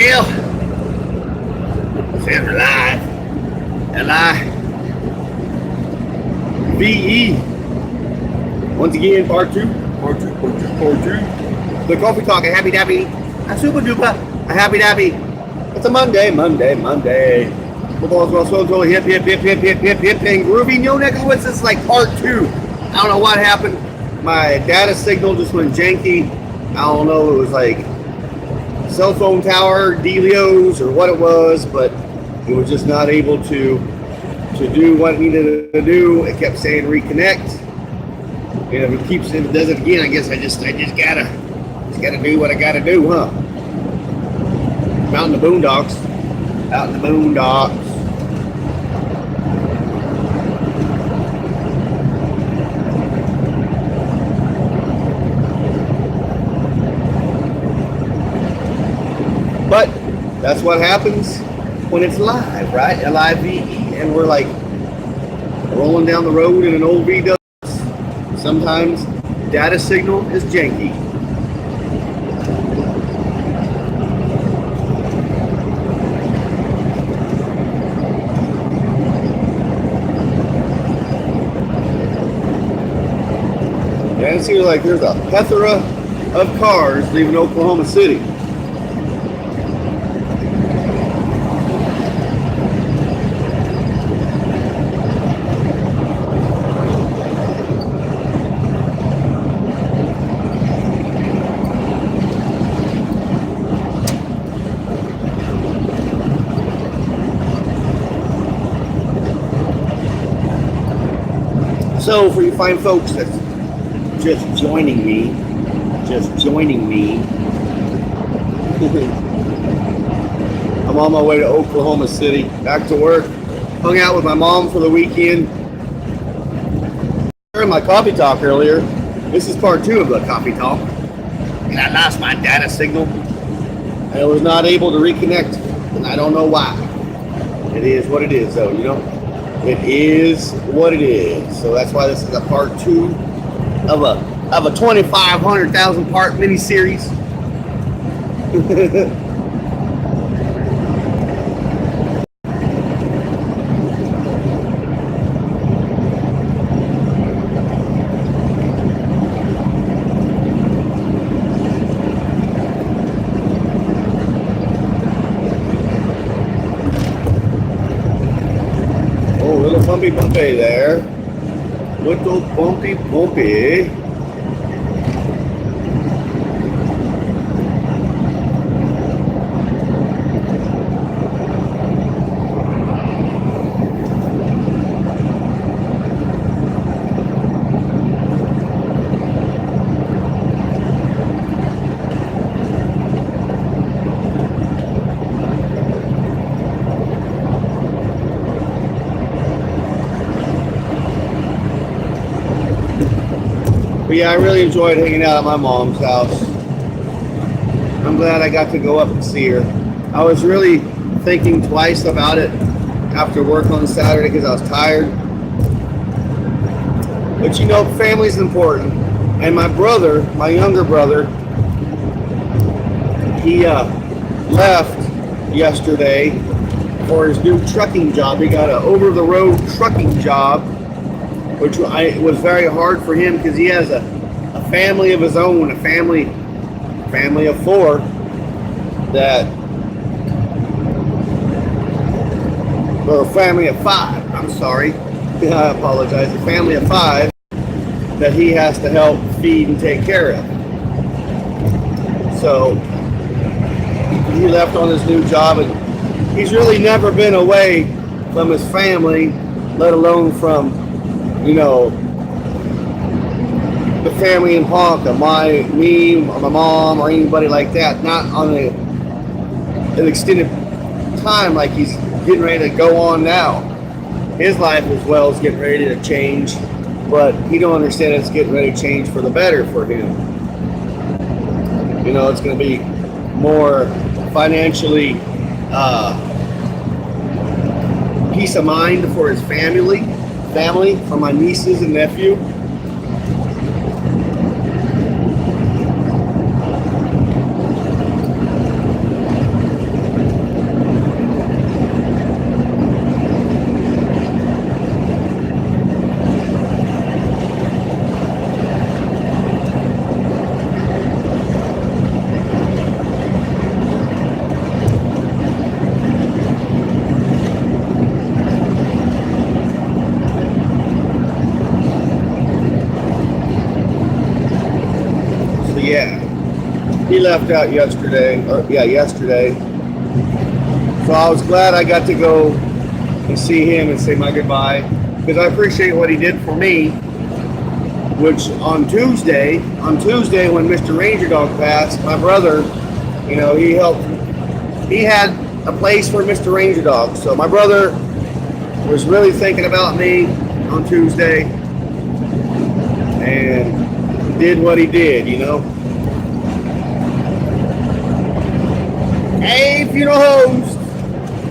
Well, says live. Live. Once again, part two. The Coffee Talk, a happy dappy, a super duper, a happy dappy. It's a Monday. The balls well so hip, and groovy. No neck of woods. This is like part two. I don't know what happened. My data signal just went janky. I don't know. It was like cell phone tower dealios or what it was, but it was just not able to do what it needed to do. It kept saying reconnect. And if it does it again, I guess I just gotta do what I gotta do, huh? Out in the boondocks. But that's what happens when it's live, right? L-I-V-E, and we're like rolling down the road in an old VW. Sometimes data signal is janky. And it seems like there's a plethora of cars leaving Oklahoma City. So for you fine folks that's just joining me, I'm on my way to Oklahoma City, back to work. Hung out with my mom for the weekend. During my coffee talk earlier, this is part two of the coffee talk, and I lost my data signal. I was not able to reconnect, and I don't know why. It is what it is, though, you know? It is what it is. So that's why this is a part two of a 2,500,000 part mini-series. Bumpy there. Little bumpy. But yeah, I really enjoyed hanging out at my mom's house. I'm glad I got to go up and see her. I was really thinking twice about it after work on Saturday because I was tired. But you know, family's important. And my brother, my younger brother, he left yesterday for his new trucking job. He got an over-the-road trucking job, which was very hard for him because he has a family of his own, a family of four or a family of five, I'm sorry, I apologize, a family of five that he has to help feed and take care of. So he left on his new job, and he's really never been away from his family, let alone from, you know, the family in Ponca, me, or my mom, or anybody like that. Not on an extended time like he's getting ready to go on now. His life as well is getting ready to change, but he don't understand it's getting ready to change for the better for him. You know, it's going to be more financially peace of mind for his family, for my nieces and nephew. He left out yesterday, yesterday. So I was glad I got to go and see him and say my goodbye, because I appreciate what he did for me. Which on Tuesday when Mr. Ranger Dog passed, my brother, he helped. He had a place for Mr. Ranger Dog, so my brother was really thinking about me on Tuesday and did what he did, Hey, funeral host.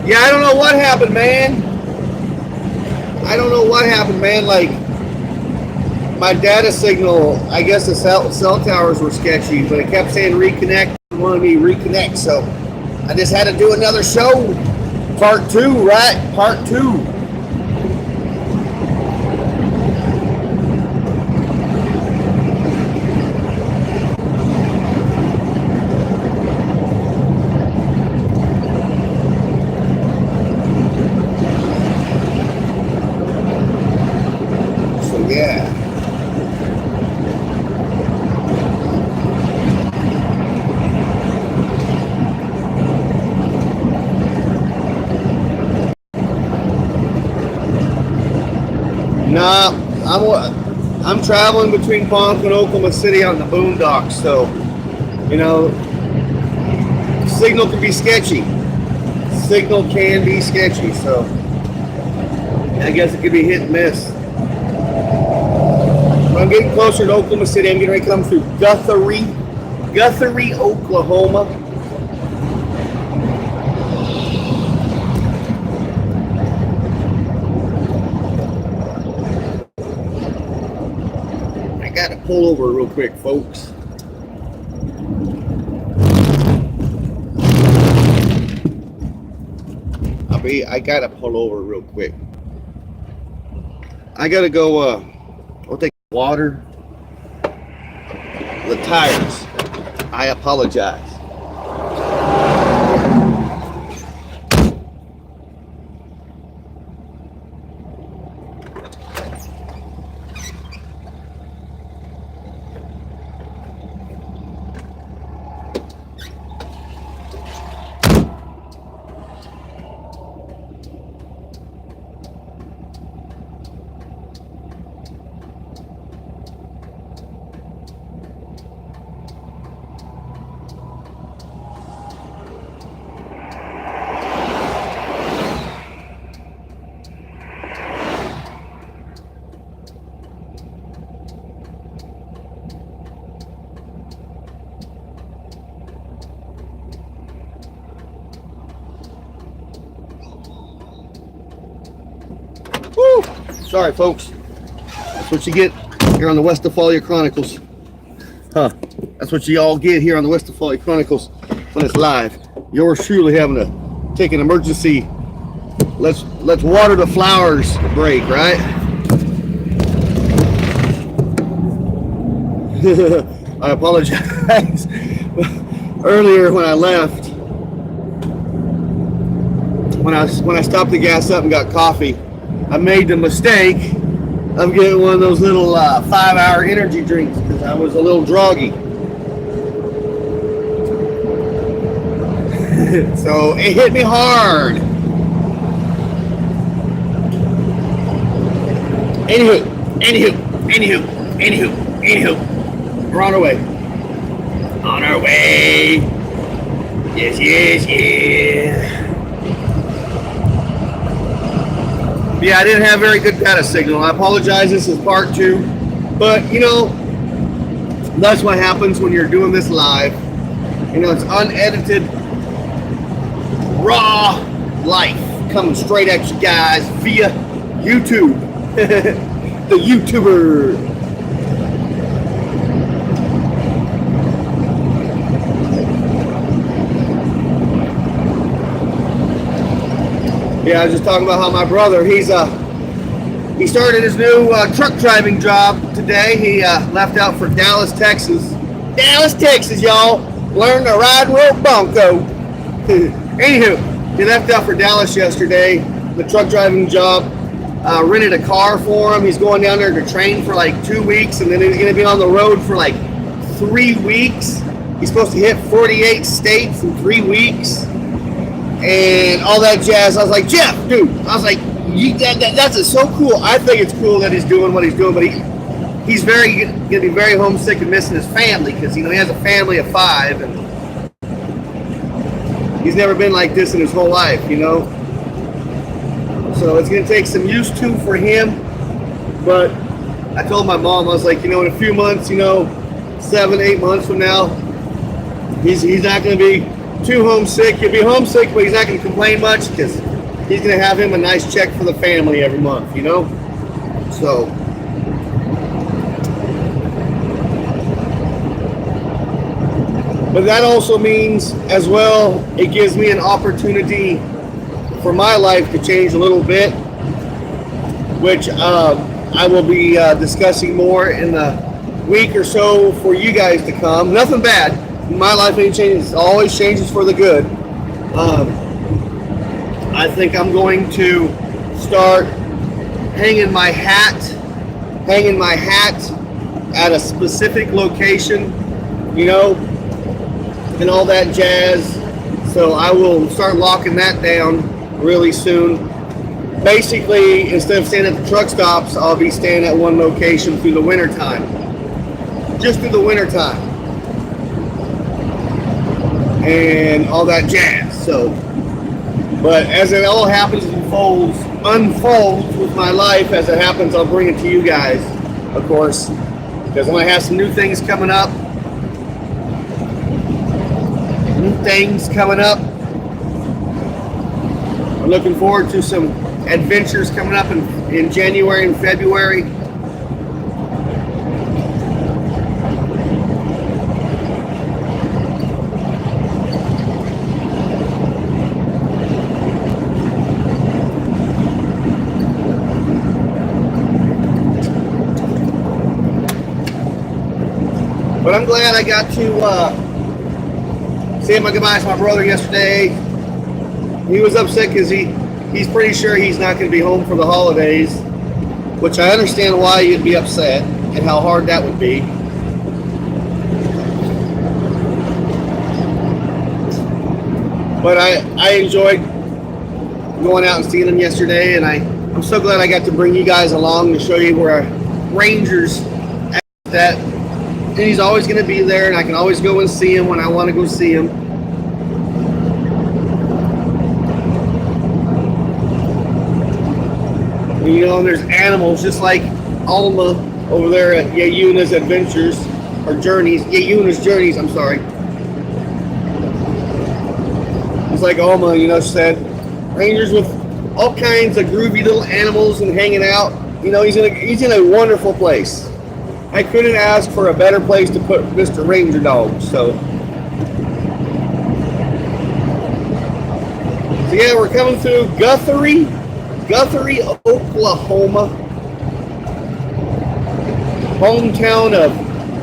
Yeah, I don't know what happened, man. Like, my data signal, I guess the cell towers were sketchy, but it kept saying reconnect. It wanted me to reconnect, so I just had to do another show. Part 2, right? Part 2. So yeah. Nah, I'm traveling between Ponca and Oklahoma City out in the boondocks, so signal can be sketchy. So I guess it could be hit and miss. When I'm getting closer to Oklahoma City, I'm getting ready to come through Guthrie, Oklahoma. I gotta pull over real quick, folks. I gotta pull over real quick. I gotta go, I'll take water. The tires. I apologize. Woo! Sorry, folks. That's what you get here on the Westphalia Chronicles. That's what you all get here on the Westphalia Chronicles when it's live. Yours truly having to take an emergency. Let's water the flowers break, right? I apologize. Earlier when I left, when I stopped the gas up and got coffee, I made the mistake of getting one of those little 5-hour energy drinks because I was a little groggy. So it hit me hard. Anywho, we're on our way. Yes. Yeah, I didn't have very good data signal. I apologize. This is part 2. But, that's what happens when you're doing this live. It's unedited, raw life coming straight at you guys via YouTube. The YouTuber. Yeah, I was just talking about how my brother, he started his new truck driving job today. He left out for Dallas, Texas. Dallas, Texas, y'all. Learn to ride and roll Bronco. Anywho, he left out for Dallas yesterday, the truck driving job. Rented a car for him. He's going down there to train for like 2 weeks, and then he's going to be on the road for like 3 weeks. He's supposed to hit 48 states in 3 weeks and all that jazz. I was like, Jeff, dude, I was like, that's so cool. I think it's cool that he's doing what he's doing, but he's going to be very homesick and missing his family because, he has a family of 5 and he's never been like this in his whole life, So it's going to take some used to for him. But I told my mom, I was like, in a few months, 7-8 months from now, he's not going to be too homesick. He'll be homesick, but he's not going to complain much because he's going to have him a nice check for the family every month, So, but that also means as well, it gives me an opportunity for my life to change a little bit, which I will be discussing more in the week or so for you guys to come. Nothing bad. My life ain't changing. It always changes for the good. I think I'm going to start hanging my hat at a specific location, and all that jazz. So I will start locking that down really soon. Basically, instead of staying at the truck stops, I'll be staying at one location through the winter time. Just through the winter time. And all that jazz. So, but as it all happens, unfolds with my life as it happens, I'll bring it to you guys, of course, because I'm going to have some new things coming up. I'm looking forward to some adventures coming up in January and February. But I'm glad I got to say my goodbyes to my brother yesterday. He was upset because he's pretty sure he's not going to be home for the holidays, which I understand why you'd be upset and how hard that would be. But I enjoyed going out and seeing him yesterday, and I'm so glad I got to bring you guys along to show you where Rangers at. And he's always going to be there, and I can always go and see him when I want to go see him. And there's animals just like Alma over there at Yayuna's Adventures, or Journeys. Yayuna's Journeys, I'm sorry. It's like Alma, she said, Rangers with all kinds of groovy little animals and hanging out. He's in a wonderful place. I couldn't ask for a better place to put Mr. Ranger Dog. So yeah, we're coming through Guthrie, Oklahoma. Hometown of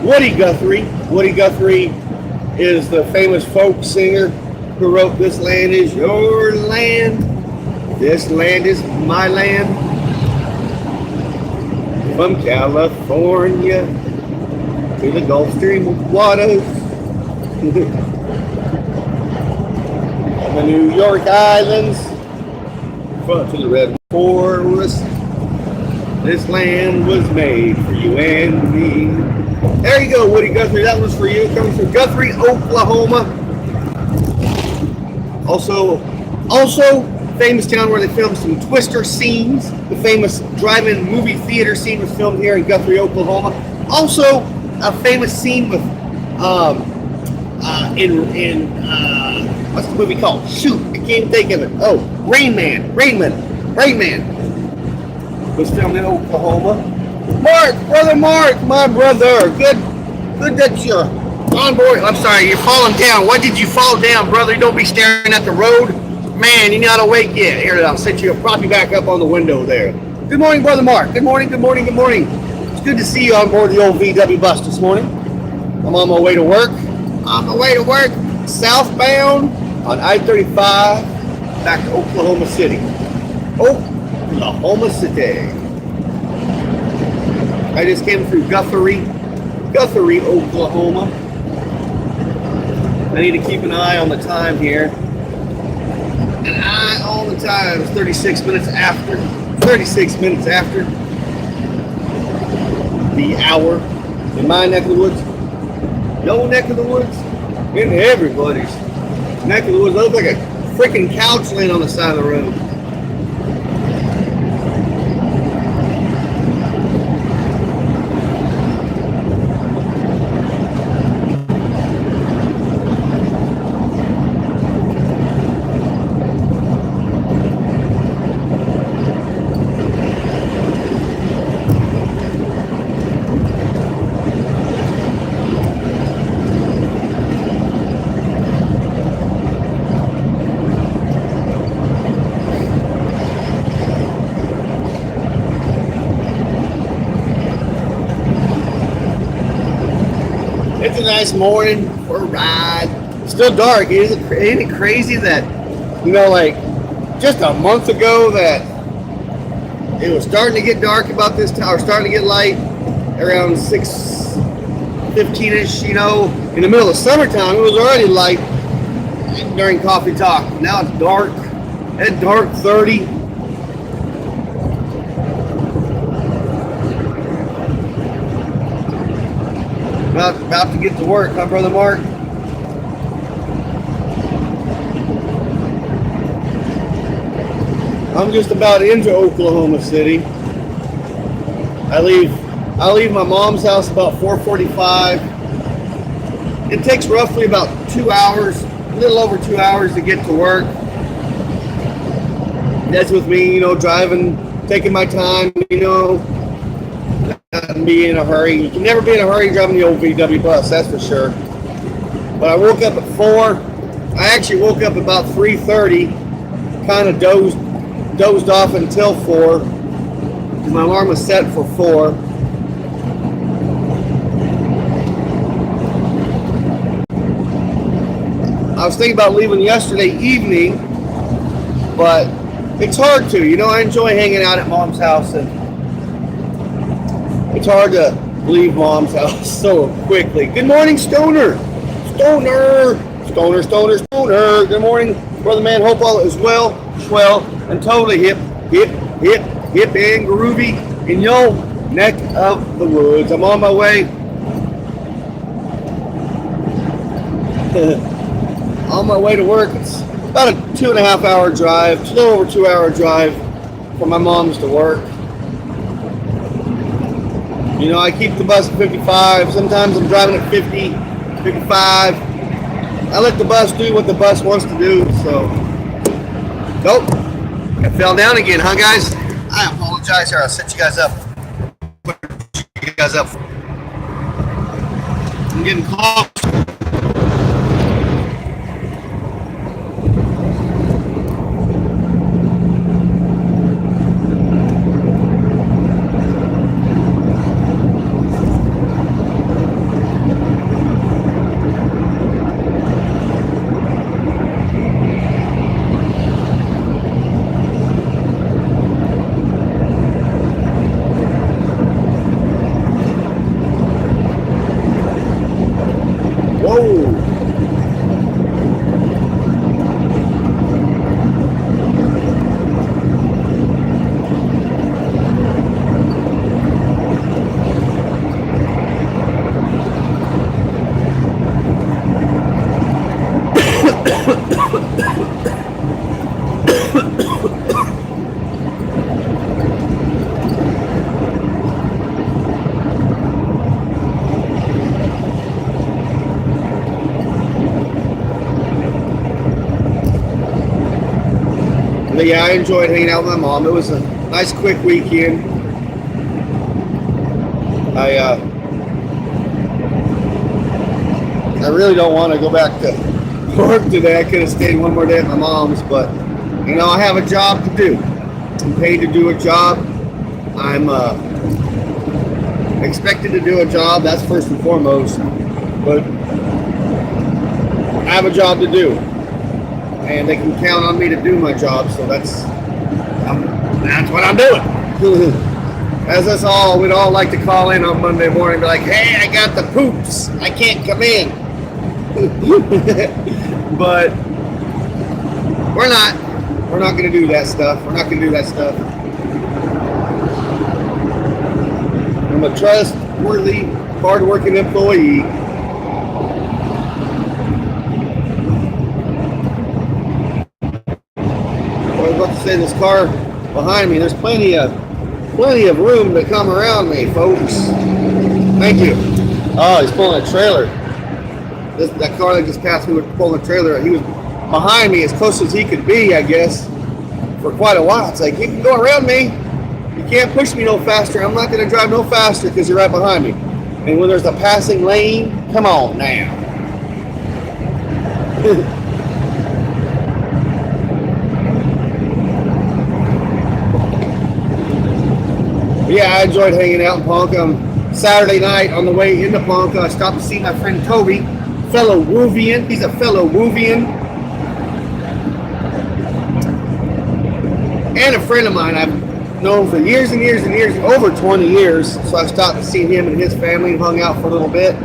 Woody Guthrie. Woody Guthrie is the famous folk singer who wrote "This Land Is Your Land, This Land Is My Land." From California to the Gulf Stream waters, the New York Islands, to the Red Forest. This land was made for you and me. There you go, Woody Guthrie. That was for you. Coming from Guthrie, Oklahoma. Also, famous town where they filmed some Twister scenes. The famous drive-in movie theater scene was filmed here in Guthrie, Oklahoma. Also, a famous scene with what's the movie called? Shoot, I can't think of it. Oh, Rain Man was filmed in Oklahoma. Brother Mark, my brother. Good that you're on board. I'm sorry, you're falling down. Why did you fall down, brother? Don't be staring at the road. Man, you're not awake yet. Here, I'll set you, prop you back up on the window there. Good morning, Brother Mark. Good morning. It's good to see you on board the old VW bus this morning. I'm on my way to work. Southbound on I-35 back to Oklahoma City. Oklahoma City. I just came through Guthrie, Oklahoma. I need to keep an eye on the time here. An eye on the time. It's 36 minutes after. 36 minutes after the hour in my neck of the woods. Your neck of the woods? In everybody's neck of the woods. It looks like a freaking couch laying on the side of the road. It's a nice morning for a ride. It's still dark. Ain't it crazy that, like just a month ago that it was starting to get dark about this time, or starting to get light around 6:15ish, in the middle of summertime. It was already light during coffee talk. Now it's dark. At dark 30. About to get to work, huh, Brother Mark? I'm just about into Oklahoma City. I leave my mom's house about 4:45. It takes roughly about 2 hours, a little over 2 hours to get to work. That's with me, driving, taking my time, not be in a hurry. You can never be in a hurry driving the old VW bus, that's for sure. But I woke up at 4. I actually woke up about 3:30, kind of dozed off until 4. My alarm was set for 4. I was thinking about leaving yesterday evening, but it's hard to. I enjoy hanging out at Mom's house, and it's hard to leave Mom's house so quickly. Good morning, Stoner. Stoner. Good morning, Brother Man. Hope all is well, and totally hip, and groovy in your neck of the woods. I'm on my way. On my way to work. It's about a 2.5 hour drive, a little over 2 hour drive from my mom's to work. I keep the bus at 55. Sometimes I'm driving at 50, 55. I let the bus do what the bus wants to do, so. Nope. I fell down again, huh, guys? I apologize here. I'll set you guys up. I'm getting close. But yeah, I enjoyed hanging out with my mom. It was a nice, quick weekend. I really don't want to go back to work today. I could have stayed one more day at my mom's, but I have a job to do. I'm paid to do a job. I'm expected to do a job. That's first and foremost. But I have a job to do, and they can count on me to do my job. So that's what I'm doing. As we'd all like to call in on Monday morning and be like, hey, I got the poops. I can't come in. But we're not. We're not going to do that stuff. We're not going to do that stuff. I'm a trustworthy, hard-working employee. I was about to say, this car behind me, there's plenty of room to come around me, folks. Thank you. Oh, he's pulling a trailer. That car that just passed me was pulling a trailer. He was behind me as close as he could be, I guess, for quite a while. It's like, you can go around me. You can't push me no faster. I'm not going to drive no faster because you're right behind me. And when there's a passing lane, come on now. Yeah, I enjoyed hanging out in Ponca. Saturday night on the way into Ponca, I stopped to see my friend Toby, fellow Woovian. He's a fellow Woovian. And a friend of mine I've known for years and years and years, over 20 years. So I stopped to see him and his family and hung out for a little bit.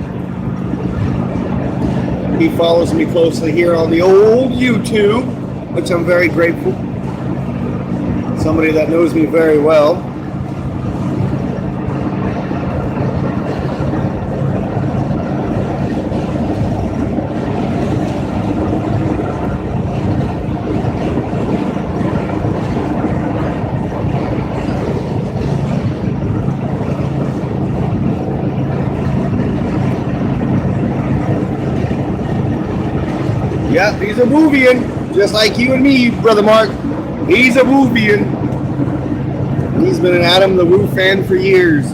He follows me closely here on the old YouTube, which I'm very grateful. Somebody that knows me very well. Yep, he's a Woovian, just like you and me, Brother Mark. He's a Woovian. He's been an Adam the Woo fan for years.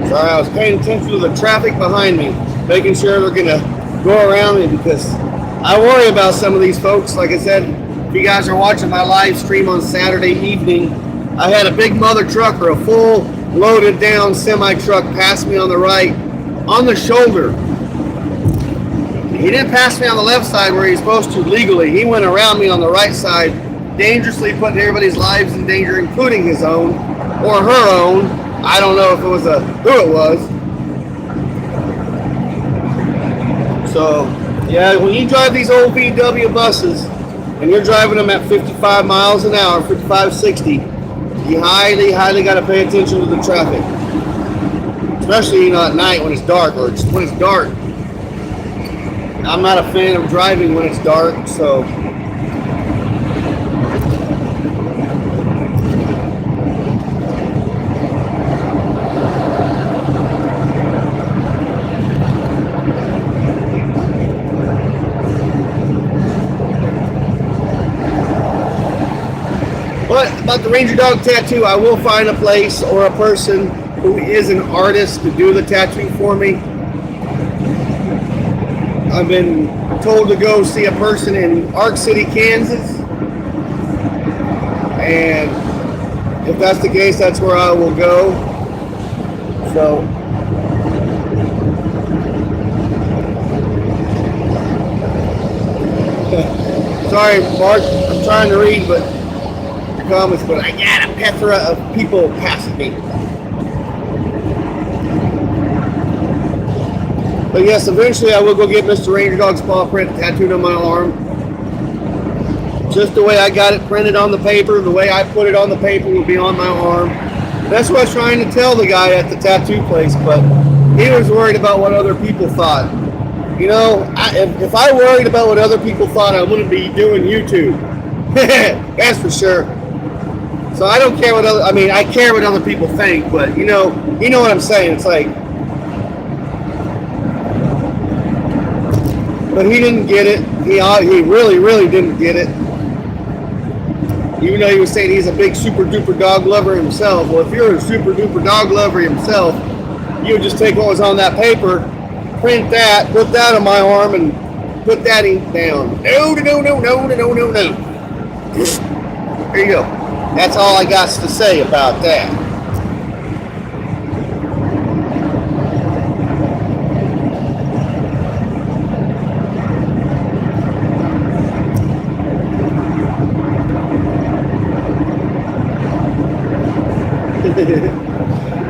Sorry, I was paying attention to the traffic behind me, making sure they're gonna go around me because I worry about some of these folks. Like I said, if you guys are watching my live stream on Saturday evening, I had a big mother truck or a full loaded down semi truck pass me on the right, on the shoulder. He didn't pass me on the left side where he's supposed to legally. He went around me on the right side, dangerously putting everybody's lives in danger, including his own or her own. I don't know if it was who it was. So, yeah, when you drive these old VW buses and you're driving them at 55 miles an hour, 55, 60, you highly, highly got to pay attention to the traffic. Especially, at night when it's dark or when it's dark. I'm not a fan of driving when it's dark, so. But about the Ranger Dog tattoo, I will find a place or a person who is an artist to do the tattoo for me. I've been told to go see a person in Ark City, Kansas. And if that's the case, that's where I will go. So, sorry, Mark, I'm trying to read, but comments, but I got a plethora of people passing me. But yes, eventually I will go get Mr. Ranger Dog's paw print tattooed on my arm. Just the way I got it printed on the paper, the way I put it on the paper will be on my arm. That's what I was trying to tell the guy at the tattoo place, but he was worried about what other people thought. If I worried about what other people thought, I wouldn't be doing YouTube. That's for sure. So I don't care I care what other people think, but you know what I'm saying. It's like, but he didn't get it. He really, really didn't get it. Even though he was saying he's a big super duper dog lover himself. Well, if you're a super duper dog lover himself, you would just take what was on that paper, print that, put that on my arm, and put that down. No, no, no, no, no, no, no, no. There you go. That's all I got to say about that.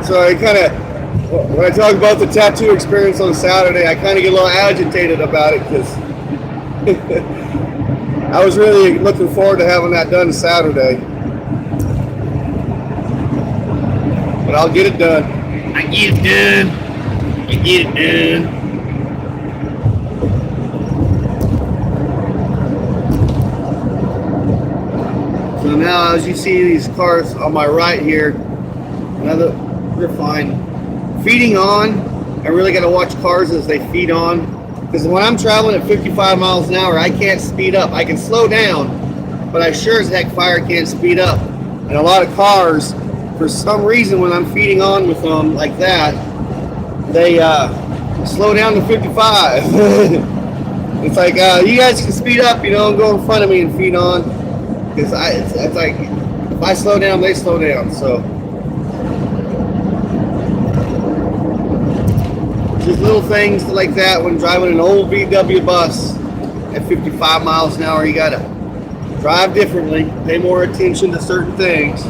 So I kind of, when I talk about the tattoo experience on Saturday, I kind of get a little agitated about it because I was really looking forward to having that done Saturday. But I'll get it done. I get it done. I get it done. So now, as you see these cars on my right here, they're fine. Feeding on, I really got to watch cars as they feed on, because when I'm traveling at 55 miles an hour, I can't speed up. I can slow down, but I sure as heck fire can't speed up. And a lot of cars, for some reason, when I'm feeding on with them like that, they slow down to 55. It's like, you guys can speed up, and go in front of me and feed on, because it's like, if I slow down, they slow down. So just little things like that when driving an old VW bus at 55 miles an hour. You gotta drive differently, pay more attention to certain things.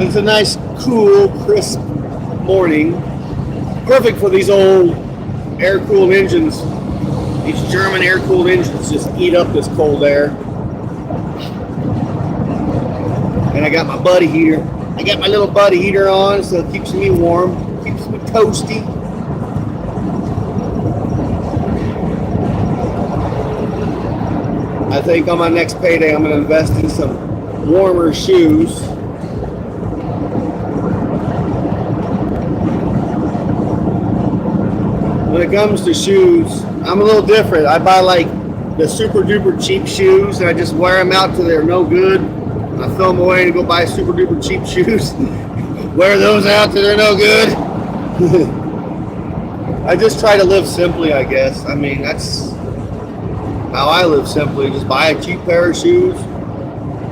It's a nice, cool, crisp morning. Perfect for these old air-cooled engines. These German air-cooled engines just eat up this cold air. And I got my buddy heater. I got my little buddy heater on, so it keeps me warm, keeps me toasty. I think on my next payday, I'm going to invest in some warmer shoes. When it comes to shoes, I'm a little different. I buy like the super duper cheap shoes and I just wear them out till they're no good. I throw them away and go buy super duper cheap shoes. Wear those out till they're no good. I just try to live simply, I guess. I mean, that's how I live simply. Just buy a cheap pair of shoes.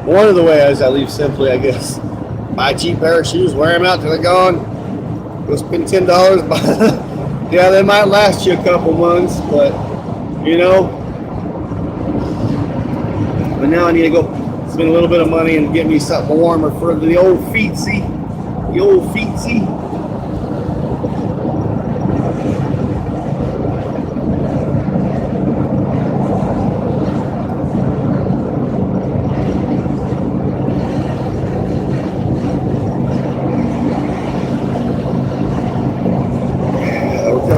One of the ways I live simply, I guess. Buy a cheap pair of shoes, wear them out till they're gone. Go spend $10, buy yeah, they might last you a couple months, but But now I need to go spend a little bit of money and get me something warmer for the old feetsy. The old feetsy.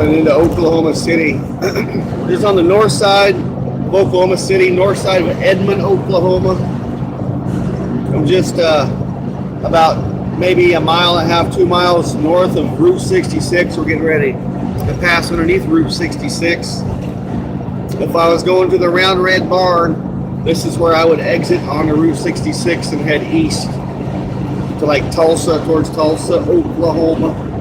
Into Oklahoma City. Just on the north side of Oklahoma City, north side of Edmond, Oklahoma. I'm just about maybe a mile and a half, 2 miles north of Route 66. We're getting ready to pass underneath Route 66. If I was going to the Round Red Barn, this is where I would exit onto Route 66 and head east to like Tulsa, towards Tulsa, Oklahoma.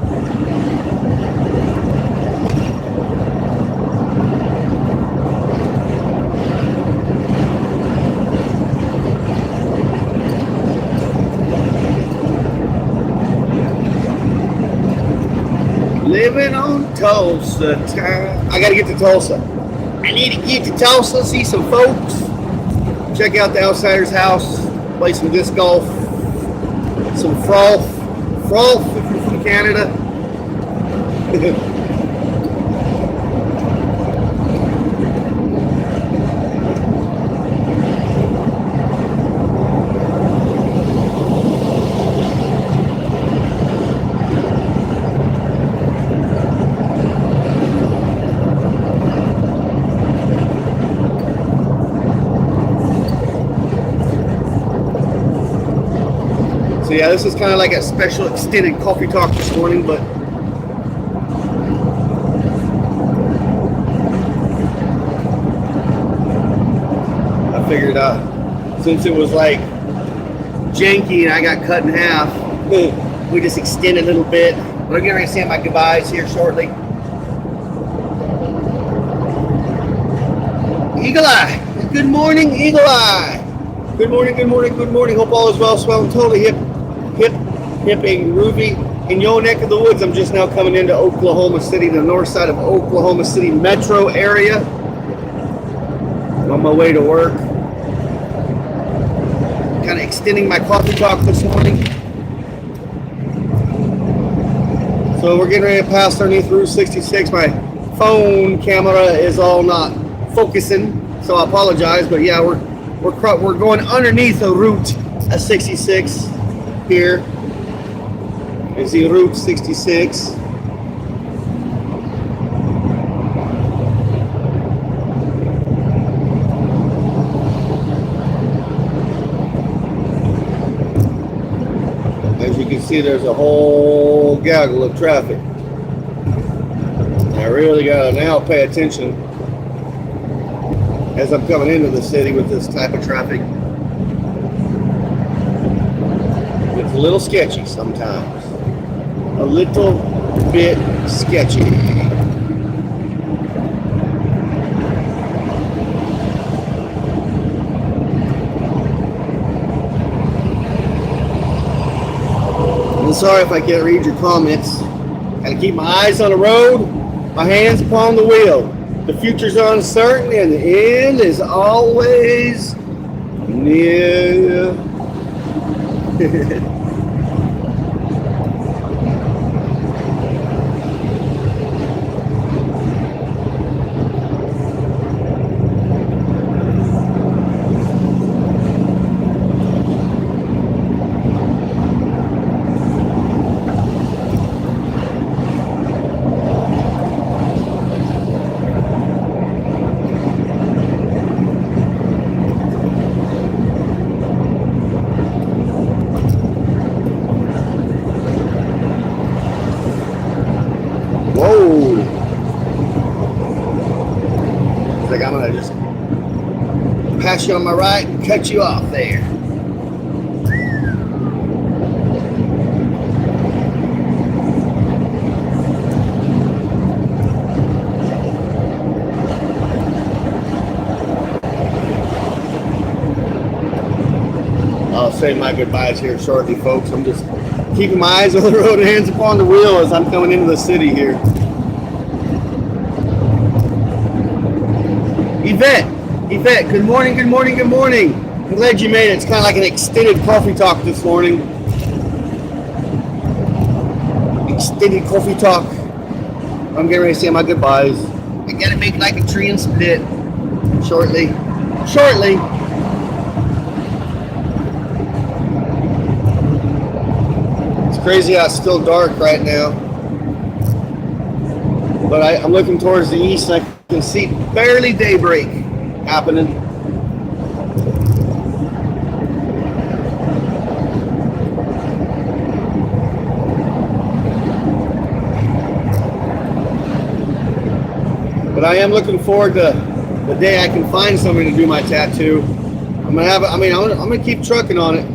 Living on Tulsa time. I gotta get to Tulsa. I need to get to Tulsa, see some folks, check out the Outsider's house, play some disc golf, some froth if you're from Canada. Yeah, this is kind of like a special extended coffee talk this morning, but I figured since it was like janky and I got cut in half, we just extend a little bit. We're getting ready to say my goodbyes here shortly. Eagle Eye. Good morning, Eagle Eye. Good morning, good morning, good morning. Hope all is well. Swell and totally hip and groovy. In your neck of the woods, I'm just now coming into Oklahoma City, the north side of Oklahoma City metro area. I'm on my way to work. Kind of extending my coffee talk this morning. So we're getting ready to pass underneath Route 66. My phone camera is all not focusing, so I apologize. But yeah, we're going underneath the Route 66 here. You see Route 66. As you can see, there's a whole gaggle of traffic. I really gotta now pay attention as I'm coming into the city with this type of traffic. It's a little sketchy sometimes. A little bit sketchy. I'm sorry if I can't read your comments. Gotta keep my eyes on the road, my hands upon the wheel. The future's uncertain and the end is always near. Whoa! It's like I'm gonna just pass you on my right and cut you off there. I'll say my goodbyes here shortly, folks. I'm just keeping my eyes on the road and hands upon the wheel as I'm coming into the city here. Yvette, good morning, good morning, good morning. I'm glad you made it. It's kind of like an extended coffee talk this morning. Extended coffee talk. I'm getting ready to say my goodbyes. I gotta make like a tree and split shortly. Crazy how it's still dark right now, but I'm looking towards the east and I can see barely daybreak happening. But I am looking forward to the day I can find somebody to do my tattoo. I'm gonna keep trucking on it.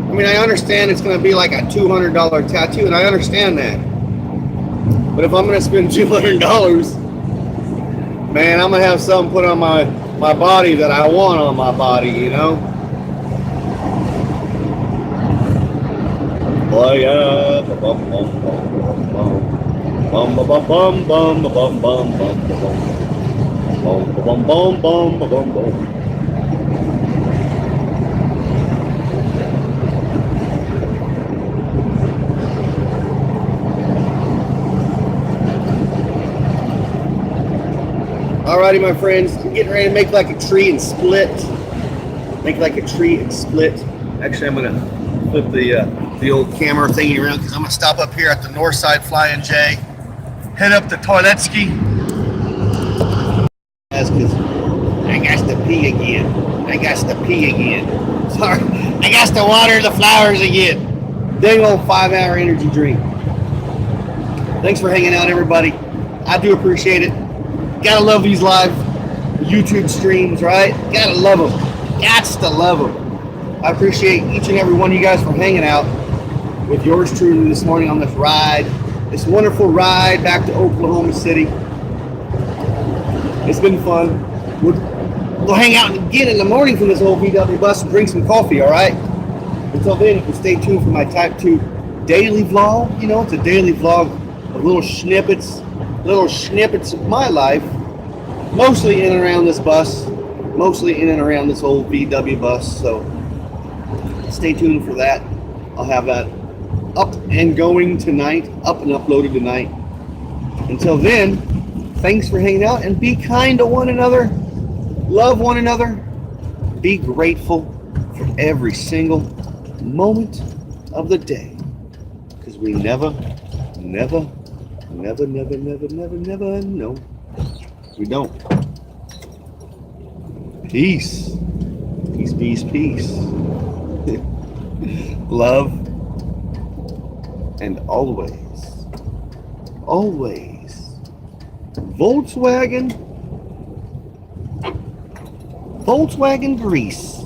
I mean, I understand it's going to be like a $200 tattoo, and I understand that. But if I'm going to spend $200, man, I'm going to have something put on my body that I want on my body, you know? Oh, yeah. Bum, bum, bum, bum, bum, bum, bum, bum, bum, bum, bum, bum, bum, bum, bum. Alrighty, my friends, I'm getting ready to make like a tree and split. Actually, I'm gonna flip the old camera thingy around because I'm gonna stop up here at the north side Flying J, head up to Toiletski. That's because I got to pee again. Sorry. I got to water the flowers again. Dang old 5-hour energy drink. Thanks for hanging out, everybody. I do appreciate it. Gotta love these live YouTube streams, right? Gotta love them. Gots to love them. I appreciate each and every one of you guys for hanging out with yours truly this morning on this ride. This wonderful ride back to Oklahoma City. It's been fun. We'll hang out again in the morning from this old VW bus and drink some coffee, all right? Until then, you can stay tuned for my Type 2 daily vlog. You know, it's a daily vlog of little snippets of my life, mostly in and around this bus, mostly in and around this old VW bus. So stay tuned for that. I'll have that up and going tonight, up and uploaded tonight. Until then, thanks for hanging out and be kind to one another. Love one another. Be grateful for every single moment of the day. Because we never know. We don't. Peace. Peace. Love. And always. Volkswagen grease.